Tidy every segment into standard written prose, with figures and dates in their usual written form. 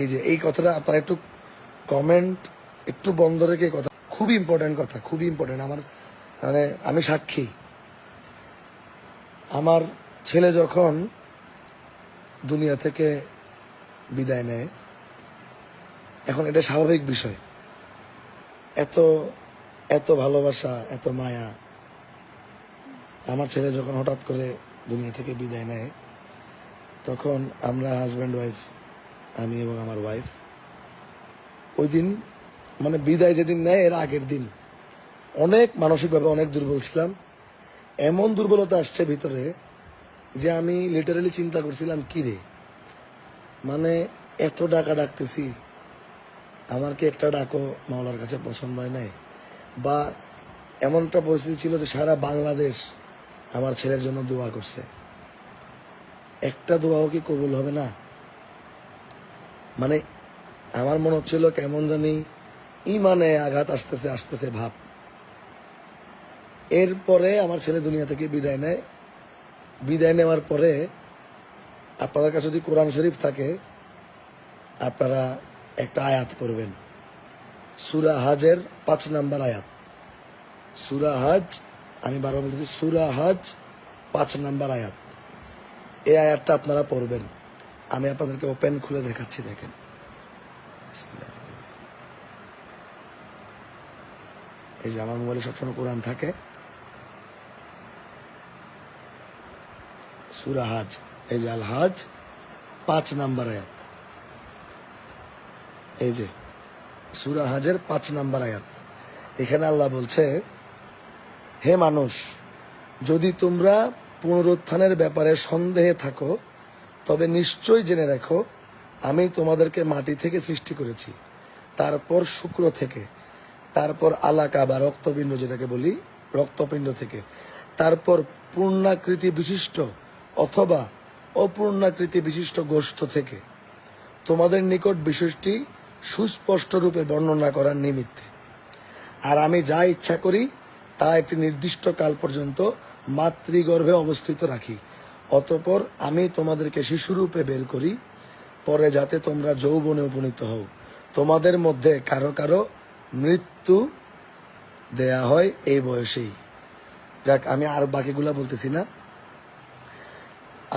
এই যে এই কথাটা আপনারা একটু কমেন্ট একটু বন্ধ রেখে কথা, খুবই ইম্পর্টেন্ট কথা, খুবই ইম্পর্টেন্ট। আমার মানে আমি সাক্ষী, আমার ছেলে যখন দুনিয়া থেকে বিদায় নেয়, এখন এটা স্বাভাবিক বিষয়, এত এত ভালোবাসা, এত মায়া। আমার ছেলে যখন হঠাৎ করে দুনিয়া থেকে বিদায় নেয়, তখন আমরা হাজব্যান্ড ওয়াইফ, আমি এবং আমার ওয়াইফ, ওই দিন মানে বিদায় যেদিন নেয় এর আগের দিন অনেক মানসিকভাবে অনেক দুর্বল ছিলাম। এমন দুর্বলতা আসছে ভিতরে যে আমি লিটারালি চিন্তা করছিলাম, কি রে, মানে এত ডাকা ডাকতেছি, আমার কি একটা ডাকও মাওলার কাছে পছন্দ হয় নাই? বা এমন একটা পরিস্থিতি ছিল যে সারা বাংলাদেশ আমার ছেলের জন্য দোয়া করছে, একটা দোয়াও কি কবুল হবে না? মানে আমার মনে হচ্ছিল কেমন জানি ইমানে আঘাত আসতেছে আসতেছে ভাব। এরপরে আমার ছেলে দুনিয়া থেকে বিদায় নেয়। বিদায় নেওয়ার পরে আপনাদের কাছে যদি কোরআন শরীফ থাকে, আপনারা একটা আয়াত পড়বেন, সূরা হজের 5 নম্বর আয়াত। সূরা হজ, আমি বারবার বলতেছি, সূরা হজ 5 নম্বর আয়াত। এই আয়াতটা আপনারা পড়বেন। আমি আপনাদেরকে ওপেন খুলে দেখাচ্ছি, দেখেন। এই যে আমার মোবাইলে সবসময় কোরআন থাকে, সূরা হজ, এই যে আল হজ 5 নম্বর আয়াত। এই যে সূরা হজের 5 নম্বর আয়াত। এখানে আল্লাহ বলছে, হে মানুষ, যদি তোমরা পুনরুত্থানের ব্যাপারে সন্দেহে থাকো, তবে নিশ্চয় জেনে রাখো, আমি তোমাদেরকে মাটি থেকে সৃষ্টি করেছি, তারপর শুক্র থেকে, তারপর আলাকা বা রক্তপিণ্ড যেটাকে বলি, রক্তপিণ্ড থেকে, তারপর পূর্ণাকৃতি বিশিষ্ট অথবা অপূর্ণাকৃতি বিশিষ্ট গোশত থেকে, তোমাদের নিকট বিষয়টি সুস্পষ্ট রূপে বর্ণনা করার নিমিত্তে। আর আমি যা ইচ্ছা করি তা একটি নির্দিষ্ট কাল পর্যন্ত মাতৃগর্ভে অবস্থিত রাখি, অতঃপর আমি তোমাদেরকে শিশুরূপে বের করি, পরে যাতে তোমরা যৌবনে উপনীত হও। তোমাদের মধ্যে কারো কারো মৃত্যু দেয়া হয় এই বয়সেই। যাক, আমি আর বাকিগুলা বলতেছি না।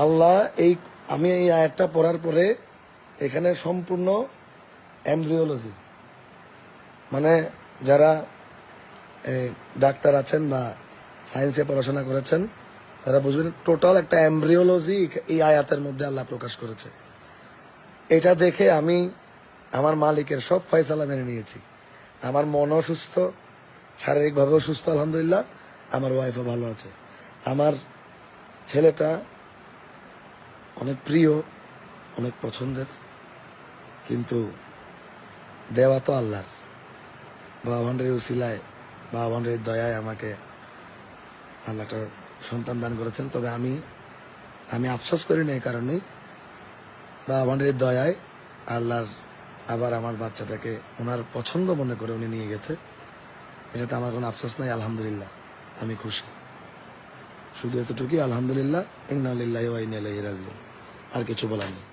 আল্লাহ আমি এই আয়াতটা পড়ার পরে এখানে সম্পূর্ণ এমব্রিওলজি, মানে যারা ডাক্তার আছেন বা সায়েন্সে পড়াশোনা করেছেন তারা বুঝবেন, টোটাল একটা এমব্রিওলজি এই আয়াতের মধ্যে আল্লাহ প্রকাশ করেছে। এটা দেখে আমি আমার মালিকের সব ফয়সালা মেনে নিয়েছি। আমার মনও সুস্থ, শারীরিকভাবেও সুস্থ আলহামদুলিল্লাহ, আমার ওয়াইফও ভালো আছে। আমার ছেলেটা অনেক প্রিয়, অনেক পছন্দের, কিন্তু দেওয়া তো আল্লাহর। বাবা ভান্ডারের উসিলায়, বাবা ভান্ডারের দয়ায় আমাকে আল্লাহ একটা সন্তান দান করেছেন। তবে আমি আফসোস করি না এই কারণেই, বাবা ভান্ডারের দয়ায় আল্লাহর আবার আমার বাচ্চাটাকে ওনার পছন্দ মনে করে উনি নিয়ে গেছে। এটাতে আমার কোনো আফসোস নাই, আলহামদুলিল্লাহ, আমি খুশি। শুধু এতটুকুই, আলহামদুলিল্লাহ, ইন্না লিল্লাহি ওয়া ইন্না ইলাইহি রাজিউন, আর কিছু বলার নেই।